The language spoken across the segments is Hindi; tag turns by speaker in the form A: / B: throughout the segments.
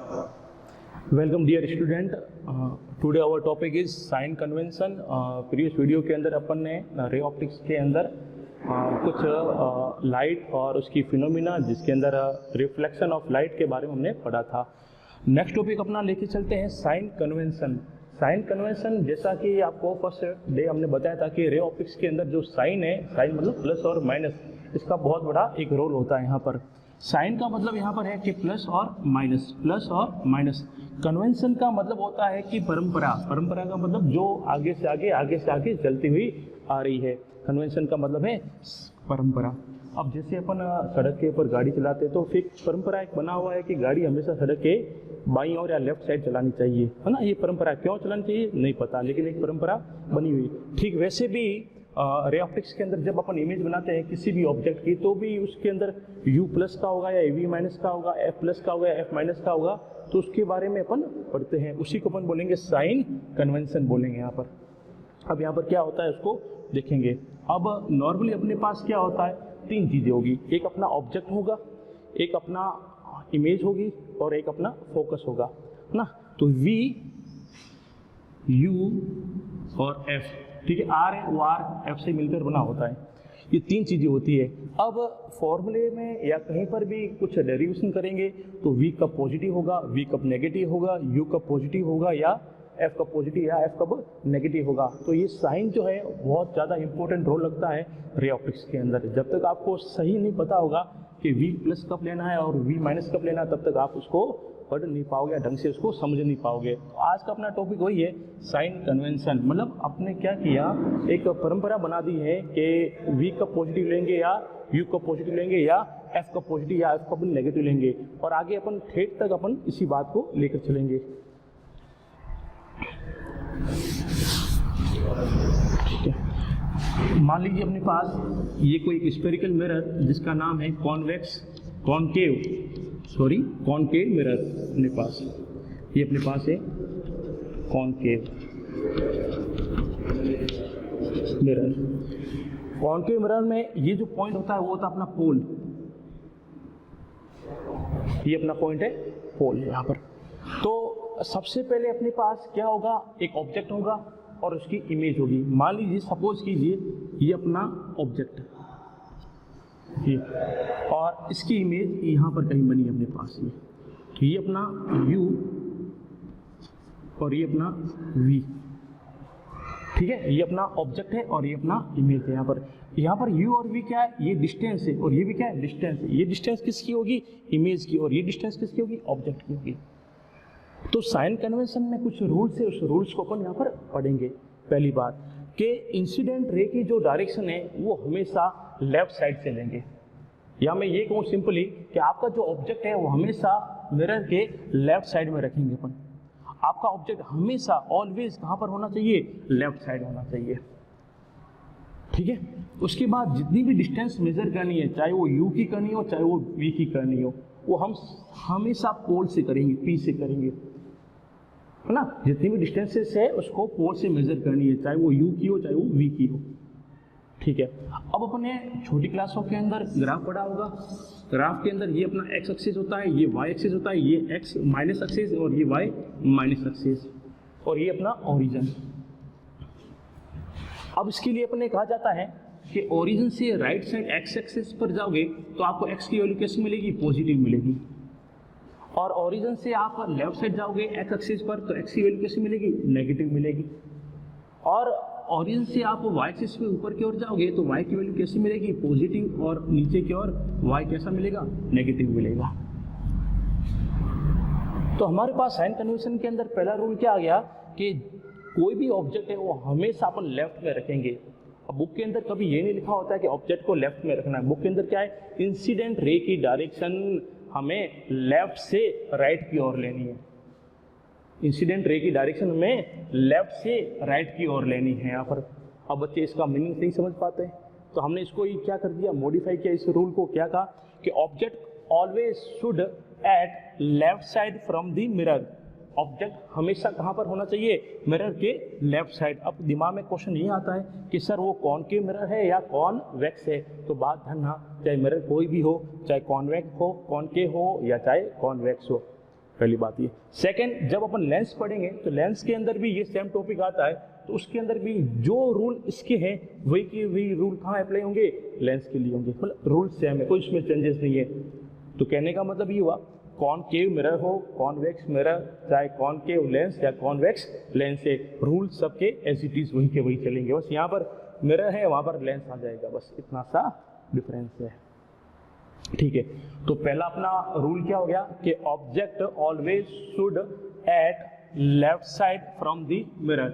A: Welcome dear student. Today our topic is sign convention. Previous video के अंदर अपन ने रे ऑप्टिक्स के अंदर कुछ लाइट और उसकी फिनोमिना जिसके अंदर रिफ्लेक्शन ऑफ लाइट के बारे में हमने पढ़ा था। नेक्स्ट टॉपिक अपना लेके चलते हैं साइन कन्वेंशन। साइन कन्वेंशन जैसा कि आपको फर्स्ट डे हमने बताया था कि रे ऑप्टिक्स के अंदर जो साइन है, साइन मतलब प्लस और माइनस, इसका बहुत बड़ा एक रोल होता है। यहाँ पर साइन का मतलब यहाँ पर है कि प्लस और माइनस, प्लस और माइनस। कन्वेंशन का मतलब होता है कि परंपरा, परंपरा का मतलब जो आगे से आगे चलती हुई आ रही है। कन्वेंशन का मतलब है परंपरा। अब जैसे अपन सड़क के ऊपर गाड़ी चलाते हैं तो फिर परंपरा एक बना हुआ है कि गाड़ी हमेशा सड़क के बाईं ओर या लेफ्ट साइड चलानी चाहिए, है ना। ये परंपरा क्यों चलानी चाहिए नहीं पता, लेकिन एक परंपरा बनी हुई। ठीक वैसे भी रे ऑप्टिक्स के अंदर जब अपन इमेज बनाते हैं किसी भी ऑब्जेक्ट की, तो भी उसके अंदर U प्लस का होगा या V माइनस का होगा, F प्लस का होगा या F माइनस का होगा, तो उसके बारे में अपन पढ़ते हैं। उसी को अपन बोलेंगे साइन कन्वेंशन बोलेंगे यहाँ पर। अब यहाँ पर क्या होता है उसको देखेंगे। अब नॉर्मली अपने पास क्या होता है, तीन चीज़ें होगी। एक अपना ऑब्जेक्ट होगा, एक अपना इमेज होगी और एक अपना फोकस होगा, है ना। तो V, U और F, ठीक है। R है वो R F से मिलकर बना होता है। ये तीन चीज़ें होती है। अब फॉर्मूले में या कहीं पर भी कुछ डेरिवेशन करेंगे तो V कब पॉजिटिव होगा, V कब नेगेटिव होगा, U कब पॉजिटिव होगा या F कब पॉजिटिव या F कब नेगेटिव होगा। तो ये साइन जो है बहुत ज़्यादा इंपॉर्टेंट रोल लगता है रे ऑप्टिक्स के अंदर। जब तक आपको सही नहीं पता होगा कि V प्लस कब लेना है और V माइनस कब लेना है, तब तक आप उसको पढ़ नहीं पाओगे या ढंग से उसको समझ नहीं पाओगे। तो आज का अपना टॉपिक वही है साइन कन्वेंशन। मतलब आपने क्या किया, एक परंपरा बना दी है कि V कब पॉजिटिव लेंगे या U कब पॉजिटिव लेंगे या F कब पॉजिटिव या F कब नेगेटिव लेंगे, और आगे अपन ठेठ तक अपन इसी बात को लेकर चलेंगे। ठीक है। मान लीजिए अपने पास ये कोई एक स्फेरिकल मिरर जिसका नाम है कॉनकेव मिरर अपने पास, ये अपने पास है कॉनकेव मिरर। कॉनकेव मिरर में ये जो पॉइंट होता है वो होता है अपना पोल। ये अपना पॉइंट है पोल यहाँ पर। तो सबसे पहले अपने पास क्या होगा, एक ऑब्जेक्ट होगा और उसकी इमेज होगी। मान लीजिए सपोज कीजिए ये अपना ऑब्जेक्ट है और इसकी इमेज यहाँ पर कहीं बनी है अपने पास। ये अपना U और ये अपना V, ठीक है। ये अपना ऑब्जेक्ट है और ये अपना इमेज है। यहाँ पर U और V क्या है, ये डिस्टेंस है और ये भी क्या है, डिस्टेंस है। ये डिस्टेंस किसकी होगी, इमेज की, और ये डिस्टेंस किसकी होगी, ऑब्जेक्ट की होगी। तो साइन कन्वेंशन में कुछ रूल्स है, उस रूल्स को अपन यहाँ पर पढ़ेंगे। पहली बात कि इंसिडेंट रे की जो डायरेक्शन है वो हमेशा लेफ्ट साइड से लेंगे, या मैं ये कहूँ सिंपली कि आपका जो ऑब्जेक्ट है वो हमेशा मिरर के लेफ्ट साइड में रखेंगे अपन। आपका ऑब्जेक्ट हमेशा ऑलवेज कहाँ पर होना चाहिए, लेफ्ट साइड होना चाहिए, ठीक है। उसके बाद जितनी भी डिस्टेंस मेजर करनी है, चाहे वो U की करनी हो चाहे वो V की करनी हो, वो हम हमेशा पोल से करेंगे, P से करेंगे, है ना। जितनी भी डिस्टेंसेस है उसको पोल से मेजर करनी है, चाहे वो U की हो चाहे वो V की हो, ठीक है। अब अपने छोटी क्लासों के अंदर ग्राफ पढ़ा होगा। ग्राफ के अंदर ये अपना x एक्सिस होता है, ये y एक्सिस होता है, ये x माइनस एक्सिस और ये y माइनस एक्सिस, और ये अपना ओरिजिन। अब इसके लिए अपने कहा जाता है कि ओरिजिन से राइट साइड x एक्सिस पर जाओगे तो आपको x की वैल्यू कैसी मिलेगी, पॉजिटिव मिलेगी। और ओरिजिन से आप लेफ्ट साइड जाओगे x एक्सिस पर तो x की वैल्यू कैसी मिलेगी, नेगेटिव मिलेगी। और ओरिजिन से आप y एक्सिस पे ऊपर की ओर जाओगे तो y की वैल्यू कैसी मिलेगी, पॉजिटिव, और नीचे की ओर y कैसा मिलेगा, नेगेटिव मिलेगा। तो हमारे पास साइन कन्वेंशन के अंदर पहला रूल क्या आ गया कि कोई भी ऑब्जेक्ट है वो हमेशा अपन लेफ्ट में रखेंगे। अब बुक के अंदर कभी ये नहीं लिखा होता है कि ऑब्जेक्ट को लेफ्ट में रखना है। बुक के अंदर क्या है, इंसिडेंट रे की डायरेक्शन हमें लेफ्ट से राइट की ओर लेनी है। इंसिडेंट रे की डायरेक्शन में लेफ्ट से राइट की ओर लेनी है यहाँ पर। अब बच्चे इसका मीनिंग नहीं समझ पाते हैं, तो हमने इसको ही क्या कर दिया, मॉडिफाई किया। इस रूल को क्या कहा कि object always should eight left side from the mirror. Object हमेशा कहाँ पर होना चाहिए, मिरर के लेफ्ट साइड। अब दिमाग में क्वेश्चन ये आता है कि सर वो कॉनकेव मिरर है या कॉन्वेक्स है, तो बात ध्यान, चाहे मिरर कोई भी हो, चाहे कॉन्वेक्स हो, कॉनकेव हो या चाहे कॉन्वेक्स हो, पहली बात ये। सेकंड, जब अपन लेंस पढ़ेंगे तो लेंस के अंदर भी ये सेम टॉपिक आता है, तो उसके अंदर भी जो रूल इसके हैं वही के वही रूल कहाँ अप्लाई होंगे, लेंस के लिए होंगे। मतलब रूल सेम है, कोई इसमें चेंजेस नहीं है। तो कहने का मतलब ये हुआ, कॉनकेव मिरर हो, कॉन्वेक्स मिरर, चाहे कॉनकेव लेंस या कॉन्वेक्स लेंस है, रूल सबके एज इट इज वही के वही चलेंगे। बस यहाँ पर मिरर है, वहाँ पर लेंस आ जाएगा, बस इतना सा डिफरेंस है। ठीक है, तो पहला अपना रूल क्या हो गया कि object always should eight left side from the mirror.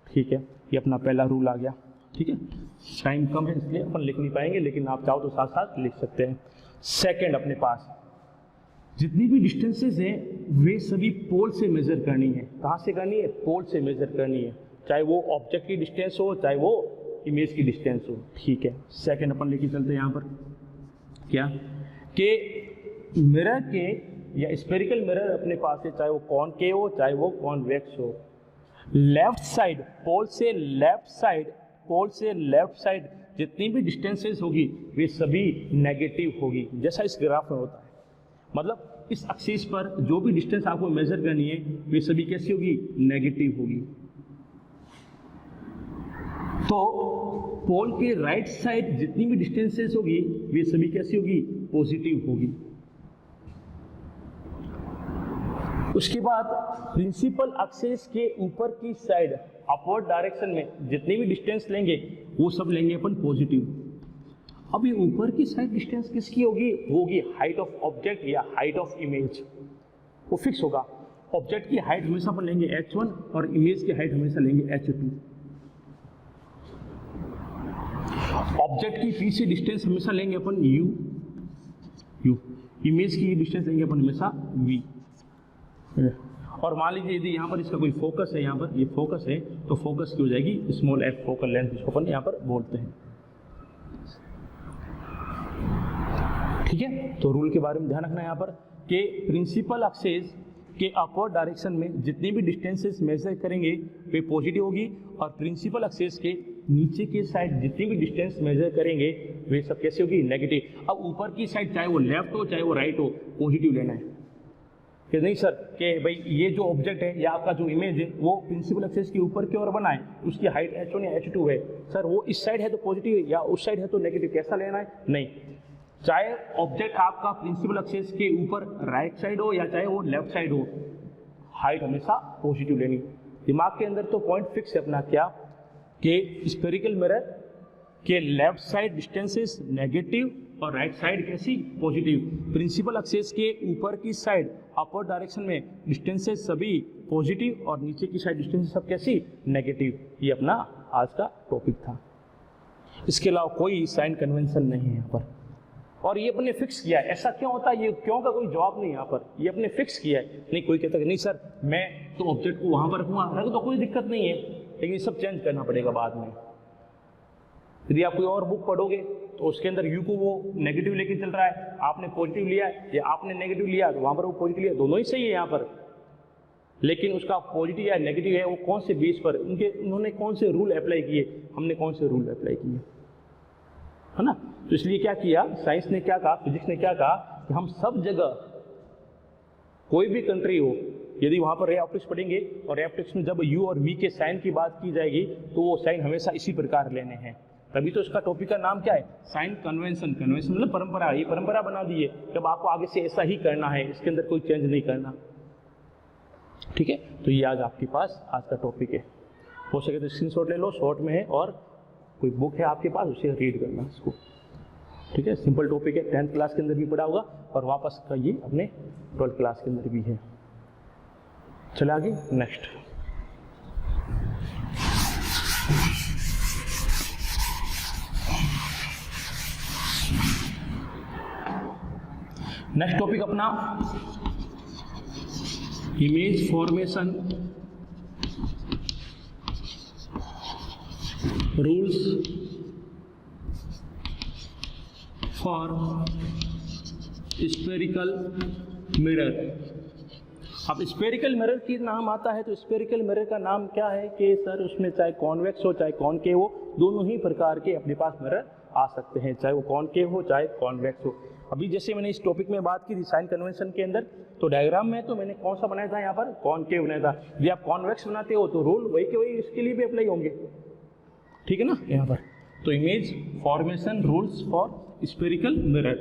A: ठीक है, ये अपना पहला रूल आ गया। ठीक है, टाइम कम है इसलिए अपन लिख नहीं पाएंगे, लेकिन आप चाहो तो साथ साथ लिख सकते हैं। सेकंड, अपने पास जितनी भी डिस्टेंसेस हैं वे सभी पोल से मेजर करनी है। कहाँ से करनी है, पोल से मेजर करनी है, चाहे वो ऑब्जेक्ट की डिस्टेंस हो, चाहे वो इमेज की डिस्टेंस हो। ठीक है, सेकंड अपन लेके चलते हैं यहाँ पर क्या कि मिरर के या स्फेरिकल मिरर अपने पास है, चाहे वो कॉनकेव हो चाहे वो कॉन्वेक्स हो, लेफ्ट साइड पोल से लेफ्ट साइड जितनी भी डिस्टेंसेस होगी वे सभी नेगेटिव होगी, जैसा इस ग्राफ में होता है। मतलब इस एक्सिस पर जो भी डिस्टेंस आपको मेजर करनी है वे सभी कैसी होगी, नेगेटिव होगी। तो पोल के राइट साइड जितनी भी डिस्टेंसेस होगी वे सभी कैसी होगी, पॉजिटिव होगी। उसके बाद प्रिंसिपल एक्सिस के ऊपर की साइड अपवर्ड डायरेक्शन में जितनी भी डिस्टेंस लेंगे वो सब लेंगे अपन पॉजिटिव। अब ये ऊपर की साइड डिस्टेंस किसकी होगी, वो होगी हाइट ऑफ ऑब्जेक्ट या हाइट ऑफ इमेज, वो फिक्स होगा। ऑब्जेक्ट की हाइट हमेशा अपन लेंगे h1 और इमेज की हाइट हमेशा लेंगे h2। ऑब्जेक्ट की पीछे डिस्टेंस हमेशा लेंगे अपन u, इमेज की डिस्टेंस लेंगे अपन हमेशा v। और मान लीजिए यदि यहाँ पर इसका कोई फोकस है, यहाँ पर ये फोकस है, तो फोकस की हो जाएगी स्मॉल f, फोकल लेंथ जिसको अपन यहाँ पर बोलते हैं। ठीक है, तो रूल के बारे में ध्यान रखना यहाँ पर कि प्रिंसिपल एक्सिस के अपवर्ड डायरेक्शन में जितनी भी डिस्टेंसेस मेजर करेंगे वे पॉजिटिव होगी, और प्रिंसिपल एक्सिस के नीचे की साइड जितनी भी डिस्टेंस मेजर करेंगे वे सब कैसे होगी, नेगेटिव। अब ऊपर की साइड चाहे वो लेफ्ट हो चाहे वो राइट हो, पॉजिटिव लेना है कि नहीं सर कि भाई ये जो ऑब्जेक्ट है या आपका जो इमेज है वो प्रिंसिपल एक्सिस के ऊपर की ओर बना है, उसकी हाइट h1 या h2 है, सर वो इस साइड है तो पॉजिटिव है या उस साइड है तो नेगेटिव, कैसा लेना है, नहीं। चाहे ऑब्जेक्ट आपका प्रिंसिपल एक्सिस के ऊपर राइट साइड हो या चाहे वो लेफ्ट साइड हो, हाइट हमेशा पॉजिटिव लेनी। दिमाग के अंदर तो पॉइंट फिक्स है अपना क्या कि स्फेरिकल मिरर के लेफ्ट साइड डिस्टेंसेस नेगेटिव और राइट साइड कैसी, पॉजिटिव। प्रिंसिपल एक्सिस के ऊपर की साइड अपवर्ड डायरेक्शन में डिस्टेंसेस सभी पॉजिटिव और नीचे की साइड डिस्टेंसेस सब कैसी, नेगेटिव। ये अपना आज का टॉपिक था। इसके अलावा कोई साइन कन्वेंशन नहीं है यहाँ पर, और ये अपने फिक्स किया है। ऐसा क्यों होता है, ये क्यों का कोई जवाब नहीं यहाँ पर, ये अपने फिक्स किया है। नहीं कोई कहता कि नहीं सर मैं तो ऑब्जेक्ट को वहाँ पर रखूँगा, रख तो कोई दिक्कत नहीं है, लेकिन ये सब चेंज करना पड़ेगा बाद में। यदि आप कोई और बुक पढ़ोगे तो उसके अंदर यू को वो नेगेटिव लेके चल रहा है, आपने पॉजिटिव लिया है, या आपने नेगेटिव लिया तो वहाँ पर वो पॉजिटिव लिया, दोनों ही सही है यहाँ पर, लेकिन उसका पॉजिटिव या नेगेटिव है वो कौन से बेस पर, उन्होंने कौन से रूल अप्लाई किए, हमने कौन से रूल अप्लाई किए, है ना। तो इसलिए क्या किया साइंस ने, क्या कहा, फिजिक्स ने क्या कहा कि हम सब जगह कोई भी कंट्री हो, यदि वहाँ पर रे ऑप्टिक्स पढ़ेंगे और रे ऑप्टिक्स में जब यू और वी के साइन की बात की जाएगी तो वो साइन हमेशा इसी प्रकार लेने हैं। तभी तो इसका टॉपिक का नाम क्या है, साइन कन्वेंशन। कन्वेंशन मतलब परंपरा, ये परंपरा बना दी है जब आपको आगे से ऐसा ही करना है, इसके अंदर कोई चेंज नहीं करना। ठीक है, तो ये आज आपके पास आज का टॉपिक है। हो सके तो स्क्रीनशॉट ले लो, शॉर्ट में है, और कोई बुक है आपके पास उसे रीड करना इसको। ठीक है, सिंपल टॉपिक है, 10th क्लास के अंदर भी पढ़ा होगा और वापस का ये अपने 12th क्लास के अंदर भी है। चले आगे नेक्स्ट। नेक्स्ट टॉपिक अपना image formation rules for spherical mirror. अब स्फेरिकल मिरर की नाम आता है तो स्फेरिकल मिरर का नाम क्या है कि सर उसमें चाहे कॉन्वेक्स हो चाहे कॉनकेव हो, दोनों ही प्रकार के अपने पास मिरर आ सकते हैं, चाहे वो कॉनकेव हो चाहे कॉन्वेक्स हो। अभी जैसे मैंने इस टॉपिक में बात की थी साइन कन्वेंशन के अंदर, तो डायग्राम में तो मैंने कौन सा बनाया था यहाँ पर, कॉनकेव बनाया था। यदि आप कॉन्वेक्स बनाते हो तो रूल वही के वही इसके लिए भी अप्लाई होंगे, ठीक है ना। यहाँ पर तो image formation rules for spherical mirror,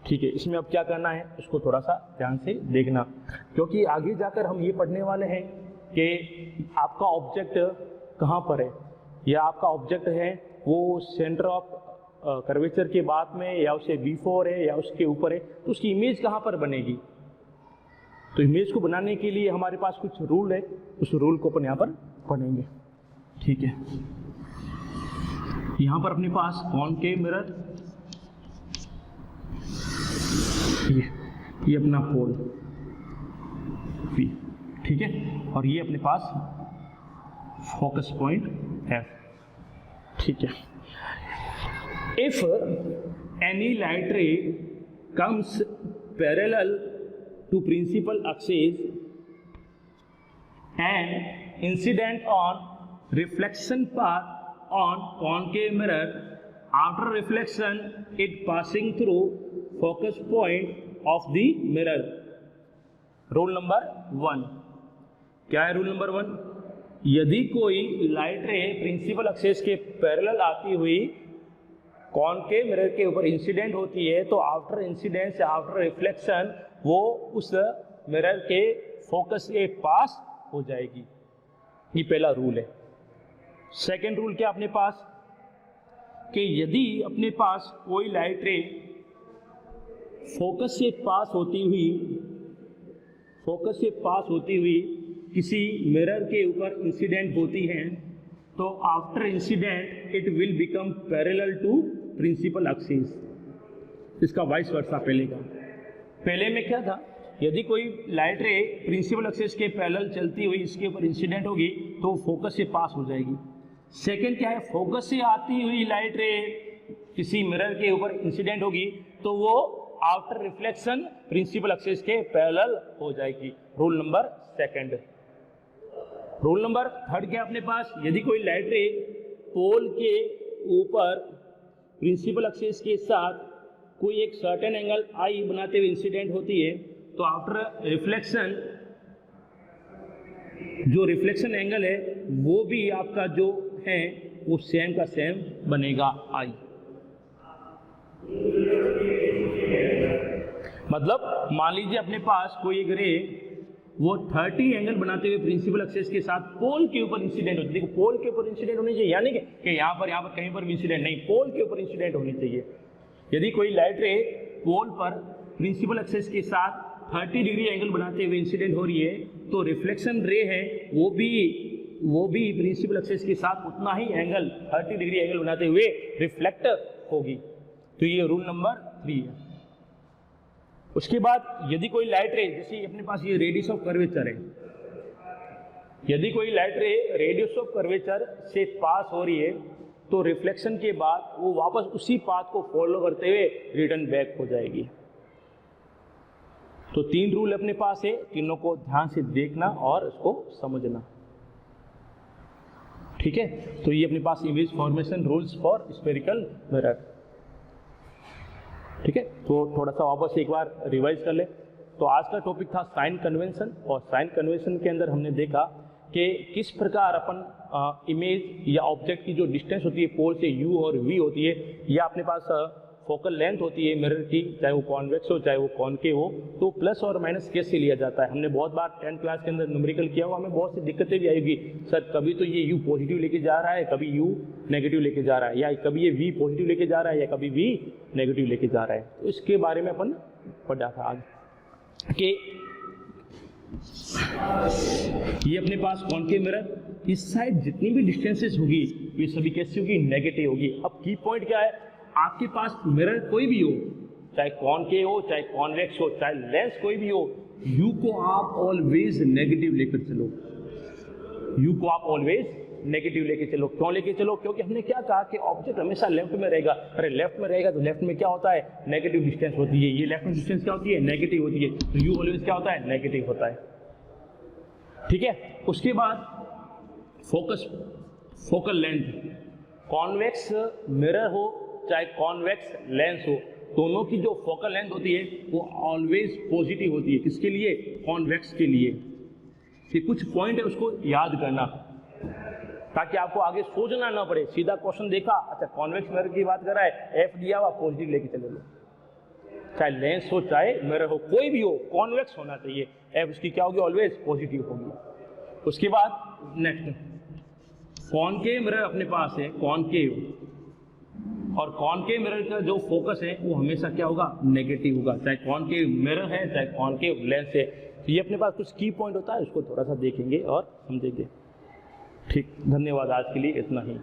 A: ठीक है। इसमें अब क्या करना है उसको थोड़ा सा ध्यान से देखना, क्योंकि आगे जाकर हम ये पढ़ने वाले हैं कि आपका ऑब्जेक्ट कहाँ पर है, या आपका ऑब्जेक्ट है वो सेंटर ऑफ कर्वेचर के बाद में, या उसे बिफोर है, या उसके ऊपर है, तो उसकी इमेज कहाँ पर बनेगी। तो इमेज को बनाने के लिए हमारे पास कुछ रूल है, उस रूल को अपन यहाँ पर पढ़ेंगे, ठीक है। यहाँ पर अपने पास कॉनकेव मिरर, ये अपना पोल P, ठीक है, और ये अपने पास फोकस पॉइंट है, ठीक है। If any light ray comes parallel to principal axis and incident on reflection path on concave mirror, after reflection it passing through focus point of the mirror. Rule number 1 क्या है? रूल नंबर 1, यदि कोई लाइट रे प्रिंसिपल एक्सिस के पैरेलल आती हुई कॉनकेव मिरर के ऊपर इंसिडेंट होती है, तो आफ्टर इंसिडेंट से आफ्टर रिफ्लेक्शन वो उस मिरर के फोकस के पास हो जाएगी। ये पहला रूल है। सेकंड रूल क्या अपने पास, कि यदि अपने पास कोई लाइट रे फोकस से पास होती हुई किसी मिरर के ऊपर इंसिडेंट होती है, तो after incident it will become parallel to principal axis. इसका वाइस वर्सा पहले में क्या था, यदि कोई लाइट रे प्रिंसिपल एक्सिस के पैरेलल चलती हुई इसके ऊपर इंसिडेंट होगी तो फोकस से पास हो जाएगी। सेकंड क्या है, फोकस से आती हुई लाइट रे किसी मिरर के ऊपर इंसिडेंट होगी तो वो आफ्टर रिफ्लेक्शन प्रिंसिपल एक्सिस के पैरेलल हो जाएगी। Rule number second. Rule number third क्या अपने पास, यदि कोई लाइट रे पोल के ऊपर प्रिंसिपल एक्सिस के साथ कोई एक सर्टेन एंगल आई बनाते हुए इंसिडेंट होती है, तो आफ्टर रिफ्लेक्शन जो रिफ्लेक्शन एंगल है वो भी आपका जो है वो सेम का सेम बनेगा आई। मतलब मान लीजिए अपने पास कोई एक रे वो 30 एंगल बनाते हुए प्रिंसिपल एक्सिस के साथ पोल के ऊपर इंसिडेंट होती है। देखो पोल के ऊपर इंसिडेंट होनी चाहिए, यानी कि यहाँ पर कहीं पर भी इंसिडेंट नहीं, पोल के ऊपर इंसिडेंट होनी चाहिए। यदि कोई लाइट रे पोल पर प्रिंसिपल एक्सिस के साथ 30 डिग्री एंगल बनाते हुए इंसिडेंट हो रही है, तो रिफ्लेक्शन रे है वो भी प्रिंसिपल एक्सिस के साथ उतना ही एंगल 30 डिग्री एंगल बनाते हुए रिफ्लेक्ट होगी। तो ये रूल नंबर 3 है। उसके बाद यदि कोई लाइट रे, जैसे अपने पास ये रेडियस ऑफ कर्वेचर है, यदि कोई लाइट रे रेडियस ऑफ कर्वेचर से पास हो रही है तो रिफ्लेक्शन के बाद वो वापस उसी पाथ को फॉलो करते हुए रिटर्न बैक हो जाएगी। तो 3 रूल अपने पास है, तीनों को ध्यान से देखना और उसको समझना, ठीक है। तो ये अपने पास image formation rules for spherical mirror, ठीक है। तो थोड़ा सा वापस एक बार रिवाइज कर ले। तो आज का टॉपिक था साइन कन्वेंशन, और साइन कन्वेंशन के अंदर हमने देखा कि किस प्रकार अपन इमेज या ऑब्जेक्ट की जो डिस्टेंस होती है पोल से u और v होती है, या अपने पास फोकल लेंथ होती है मिरर की, चाहे वो कॉन्वेक्स हो चाहे वो कॉनकेव हो, तो प्लस और माइनस कैसे लिया जाता है। हमने बहुत बार 10th क्लास के अंदर न्यूमेरिकल किया हुआ, हमें बहुत सी दिक्कतें भी आएगी, सर कभी तो ये u पॉजिटिव लेके जा रहा है, कभी u नेगेटिव लेके जा रहा है, या कभी ये v पॉजिटिव लेके जा रहा है, या कभी v नेगेटिव लेके जा रहा है। तो इसके बारे में अपन पढ़ा था आज कि ये अपने पास कॉनकेव मिरर, इस साइड जितनी भी डिस्टेंसेस होगी ये सभी कैसी होगी, नेगेटिव होगी। अब की पॉइंट क्या है, आपके पास मिरर कोई भी हो, चाहे कॉनकेव हो चाहे कॉन्वेक्स हो चाहे लेंस कोई भी हो, यू को आप ऑलवेज नेगेटिव लेकर चलो, यू को आप ऑलवेज नेगेटिव लेके चलो। क्यों लेके चलो, क्योंकि हमने क्या कहा कि ऑब्जेक्ट हमेशा लेफ्ट में रहेगा। अरे लेफ्ट में रहेगा तो लेफ्ट में क्या होता है, नेगेटिव डिस्टेंस होती है, ये लेफ्ट में डिस्टेंस क्या होती है, नेगेटिव होती है, तो यू ऑलवेज क्या होता है, नेगेटिव होता है, ठीक है। उसके बाद फोकल लेंथ, कॉन्वेक्स मिरर हो चाहे कॉन्वेक्स लेंस हो, दोनों की जो फोकल लेंथ होती है वो ऑलवेज पॉजिटिव होती है। किसके लिए? कॉन्वेक्स के लिए। ये कुछ पॉइंट है, उसको याद करना ताकि आपको आगे सोचना ना पड़े। सीधा क्वेश्चन देखा, अच्छा कॉन्वेक्स मिरर की बात कर रहा है, एफ दिया हुआ, पॉजिटिव लेके चले लो। चाहे लेंस हो चाहे मिरर हो, कोई भी हो, कॉन्वेक्स होना चाहिए। एफ उसकी क्या होगी? ऑलवेज पॉजिटिव होगी। उसके बाद नेक्स्ट कॉनकेव मिरर अपने पास है, कॉनकेव, और कॉनकेव मिरर का जो फोकस है वो हमेशा क्या होगा? नेगेटिव होगा, चाहे कॉनकेव मिरर है चाहे कॉनकेव लेंस है। तो ये अपने पास कुछ की पॉइंट होता है, उसको थोड़ा सा देखेंगे और समझेंगे। ठीक, धन्यवाद, आज के लिए इतना ही।